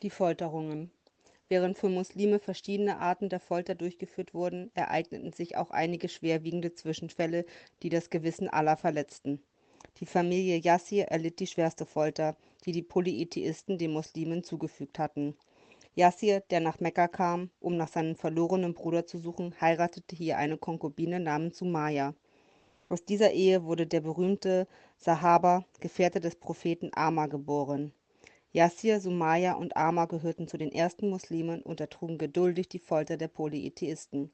Die Folterungen. Während für Muslime verschiedene Arten der Folter durchgeführt wurden, ereigneten sich auch einige schwerwiegende Zwischenfälle, die das Gewissen aller verletzten. Die Familie Yassir erlitt die schwerste Folter, die die Polytheisten den Muslimen zugefügt hatten. Yassir, der nach Mekka kam, um nach seinem verlorenen Bruder zu suchen, heiratete hier eine Konkubine namens Sumaya. Aus dieser Ehe wurde der berühmte Sahaba, Gefährte des Propheten Amr, geboren. Yassir, Sumaya und Amr gehörten zu den ersten Muslimen und ertrugen geduldig die Folter der Polytheisten.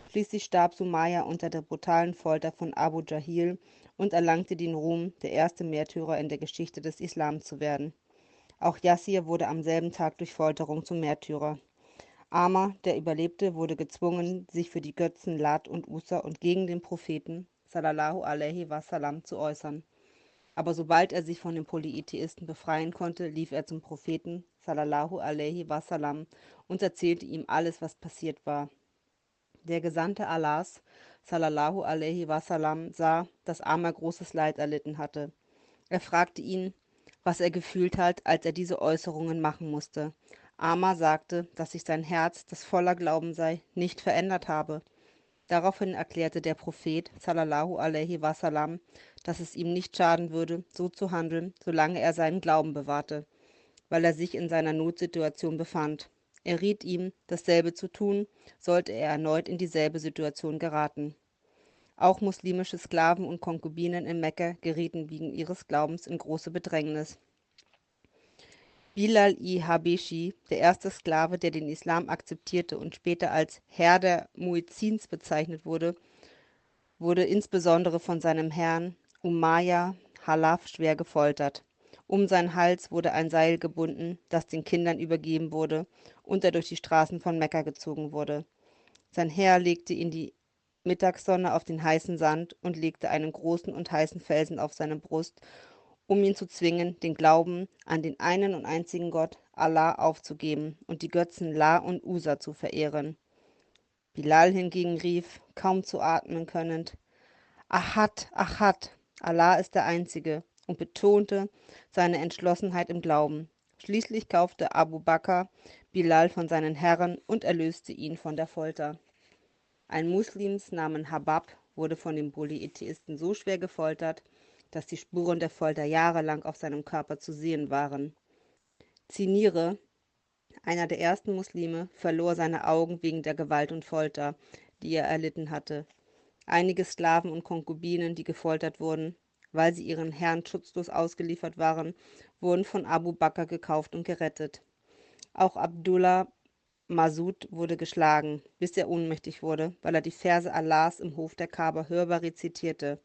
Schließlich starb Sumaya unter der brutalen Folter von Abu Jahil und erlangte den Ruhm, der erste Märtyrer in der Geschichte des Islam zu werden. Auch Yassir wurde am selben Tag durch Folterung zum Märtyrer. Amr, der überlebte, wurde gezwungen, sich für die Götzen Lat und Usa und gegen den Propheten sallallahu alaihi wasallam zu äußern. Aber sobald er sich von den Polytheisten befreien konnte, lief er zum Propheten sallallahu alaihi wasallam und erzählte ihm alles, was passiert war. Der Gesandte Allahs sallallahu alaihi wasallam sah, dass Amr großes Leid erlitten hatte. Er fragte ihn, was er gefühlt hat, als er diese Äußerungen machen musste. Amr sagte, dass sich sein Herz, das voller Glauben sei, nicht verändert habe. Daraufhin erklärte der Prophet sallallahu alaihi wasallam, dass es ihm nicht schaden würde, so zu handeln, solange er seinen Glauben bewahrte, weil er sich in seiner Notsituation befand. Er riet ihm, dasselbe zu tun, sollte er erneut in dieselbe Situation geraten. Auch muslimische Sklaven und Konkubinen in Mekka gerieten wegen ihres Glaubens in große Bedrängnis. Bilal-i-Habeshi, der erste Sklave, der den Islam akzeptierte und später als Herr der Muezzins bezeichnet wurde, wurde insbesondere von seinem Herrn Umayya Halaf schwer gefoltert. Um seinen Hals wurde ein Seil gebunden, das den Kindern übergeben wurde, und er durch die Straßen von Mekka gezogen wurde. Sein Herr legte ihn die Mittagssonne auf den heißen Sand und legte einen großen und heißen Felsen auf seine Brust, um ihn zu zwingen, den Glauben an den einen und einzigen Gott, Allah, aufzugeben und die Götzen La und Usa zu verehren. Bilal hingegen rief, kaum zu atmen könnend, Ahad, Ahad, Allah ist der Einzige, und betonte seine Entschlossenheit im Glauben. Schließlich kaufte Abu Bakr Bilal von seinen Herren und erlöste ihn von der Folter. Ein Muslims namens Habab wurde von den Polytheisten so schwer gefoltert, dass die Spuren der Folter jahrelang auf seinem Körper zu sehen waren. Zinire, einer der ersten Muslime, verlor seine Augen wegen der Gewalt und Folter, die er erlitten hatte. Einige Sklaven und Konkubinen, die gefoltert wurden, weil sie ihren Herren schutzlos ausgeliefert waren, wurden von Abu Bakr gekauft und gerettet. Auch Abdullah Masud wurde geschlagen, bis er ohnmächtig wurde, weil er die Verse Allahs im Hof der Kaaba hörbar rezitierte.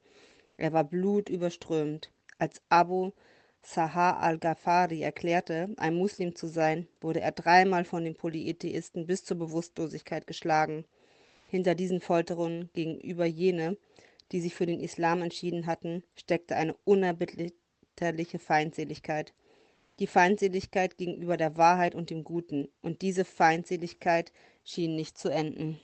Er war blutüberströmt. Als Abu Sahar al-Ghafari erklärte, ein Muslim zu sein, wurde er dreimal von den Polytheisten bis zur Bewusstlosigkeit geschlagen. Hinter diesen Folterungen gegenüber jene, die sich für den Islam entschieden hatten, steckte eine unerbittliche Feindseligkeit. Die Feindseligkeit gegenüber der Wahrheit und dem Guten, und diese Feindseligkeit schien nicht zu enden.